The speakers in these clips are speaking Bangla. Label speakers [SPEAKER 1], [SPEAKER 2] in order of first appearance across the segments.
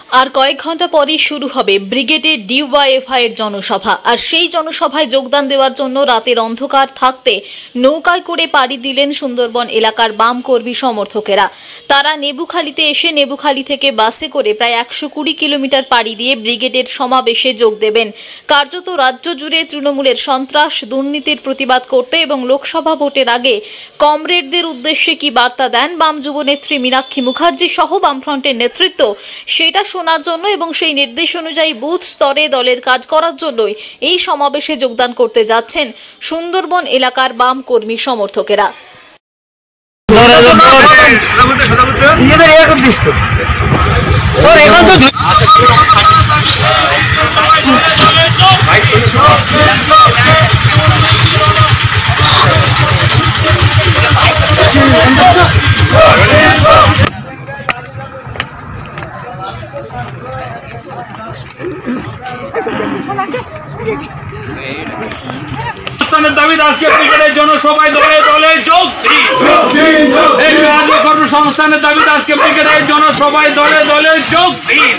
[SPEAKER 1] আর কয়েক ঘন্টা পরেই শুরু হবে ব্রিগেডের ডিওয়াইএফআই এর জনসভা। আর সেই জনসভায় যোগদান দেওয়ার জন্য রাতের অন্ধকার থাকতে নৌকায় করে পাড়ি দিলেন সুন্দরবন এলাকার বাম কর্মী সমর্থকেরা। তারা নেবুখালীতে এসে নেবুখালী থেকে বাসে করে প্রায় 120 কিলোমিটার পাড়ি দিয়ে ব্রিগেডের সমাবেশে যোগ দেবেন। কার্যত রাজ্য জুড়ে তৃণমূলের সন্ত্রাস দুর্নীতির প্রতিবাদ করতে এবং লোকসভা ভোটের আগে কমরেডদের উদ্দেশ্যে কি বার্তা দেন বাম যুবনেত্রী মীনাক্ষী মুখার্জি সহ বামফ্রন্টের নেতৃত্ব, সেটা শোনার জন্য এবং সেই নির্দেশ অনুযায়ী বুথ স্তরে দলের কাজ করার জন্যই এই সমাবেশে যোগদান করতে যাচ্ছেন সুন্দরবন এলাকার বাম কর্মী সমর্থকেরা।
[SPEAKER 2] দাবি আজকে ব্রিগেডের জনসভায় দলে দলে যোগ দিন। কর্মসংস্থানের দাবি আজকে ব্রিগেডের জনসভায় দলে দলে যোগ দিন।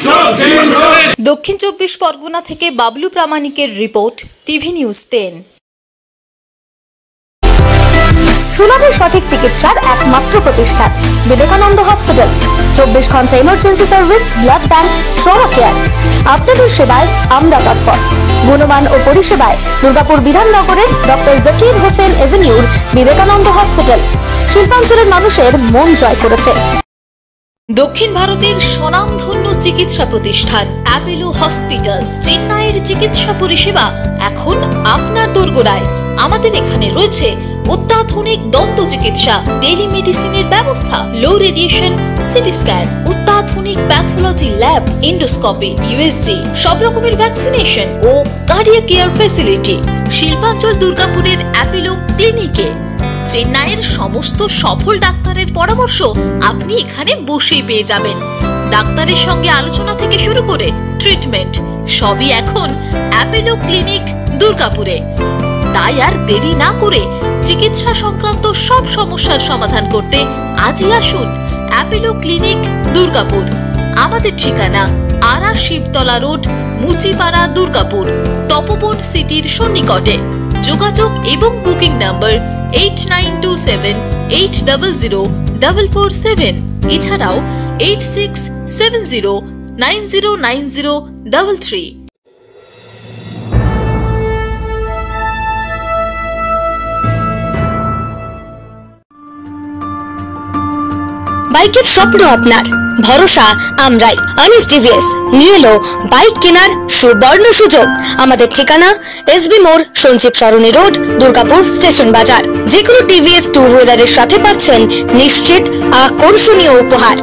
[SPEAKER 1] দক্ষিণ 24 পরগনা থেকে বাবলু প্রামাণিকের রিপোর্ট, টিভি নিউজ 10।
[SPEAKER 3] সুলভে সঠিক চিকিৎসার একমাত্র প্রতিষ্ঠান বিবেকানন্দ হসপিটাল। 24 ঘন্টা emergency service, blood bank, trauma care. আপনাদের সেবায় আমরা তৎপর। গুণমান ও পরিষেবায় দুর্গাপুর বিধাননগরের ডক্টর জাকির হোসেন এভিনিউর বিবেকানন্দ হসপিটাল শিল্পাঞ্চলের মানুষের মন জয় করেছে।
[SPEAKER 1] দক্ষিণ ভারতের স্বনামধন্য চিকিৎসা প্রতিষ্ঠান অ্যাপোলো হসপিটাল চেন্নাইয়ের চিকিৎসা পরিষেবা এখন আপনার দোরগোড়ায়। আমাদের এখানে রয়েছে অত্যাধুনিক দন্ত চিকিৎসা, টেলিমেডিসিনের ব্যবস্থা, লো রেডিয়েশন সিটি স্ক্যান, অত্যাধুনিক প্যাথোলজি ল্যাব, এন্ডোস্কোপি, ইউএসজি, সব রকমের ভ্যাকসিনেশন ও কার্ডিয়াক কেয়ার ফ্যাসিলিটি। শিল্পাঞ্চল দুর্গাপুরের অ্যাপোলো ক্লিনিকে চেন্নাইয়ের সমস্ত সফল ডাক্তারের পরামর্শ আপনি এখানে বসেই পেয়ে যাবেন। ডাক্তারের সঙ্গে আলোচনা থেকে শুরু করে ট্রিটমেন্ট সবই এখন অ্যাপোলো ক্লিনিক দুর্গাপুরে। তাই আর দেরি না করে চিকিৎসা সংক্রান্ত সব সমস্যার সমাধান করতে আজই আসুন অ্যাপোলো ক্লিনিক দুর্গাপুর। আমাদের ঠিকানা আরা শিবতলা রোড, মুচিপাড়া, দুর্গাপুর, তপবন সিটির সন্নিকটে। যোগাযোগ এবং বুকিং নাম্বার 8927800447, এছাড়াও 8670909033।
[SPEAKER 3] বাইকের স্বপ্ন আপনার, ভরসা আমরাই। আনিস টিভিএস নিয়ে এলো বাইক কেনার সুবর্ণ সুযোগ। আমাদের ঠিকানা এসবি মোড়, সঞ্জীব সরণি রোড, দুর্গাপুর স্টেশন বাজার। যেকোনো টিভিএস টু হুইলারের সাথে পাচ্ছেন নিশ্চিত আকর্ষণীয় উপহার।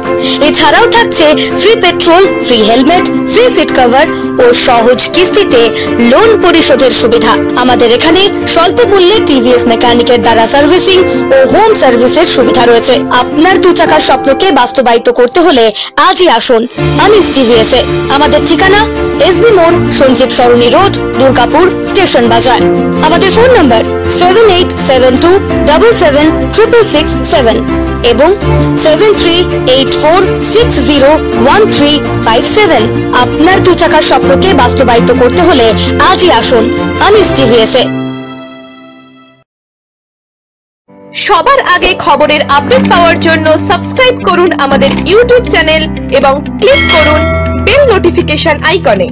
[SPEAKER 3] এছাড়াও থাকছে free petrol, free helmet, free seat cover ও সহজ কিস্তিতে লোন পরিশোধের সুবিধা। আমাদের এখানে স্বল্প মূল্যে টিভিএস মেকানিকের দ্বারা সার্ভিসিং ও হোম সার্ভিসের সুবিধা রয়েছে। আপনার 2 চাকার স্বপ্নকে বাস্তবায়িত করতে হলে আজই আসুন আনিস টিভিএস এ। আমাদের ঠিকানা এসবি মোড়, সঞ্জীব সরণি রোড, দুর্গাপুর স্টেশন বাজার। আমাদের ফোন নাম্বার 7872776667 এবং 7384601357। আপনার 2 চাকার স্বপ্নকে বাস্তবায়িত করতে হলে আজই আসুন আনিস টিভিএস এ।
[SPEAKER 4] সবার আগে খবরের আপডেট পাওয়ার জন্য সাবস্ক্রাইব করুন আমাদের ইউটিউব চ্যানেল এবং ক্লিক করুন বেল নোটিফিকেশন আইকনে।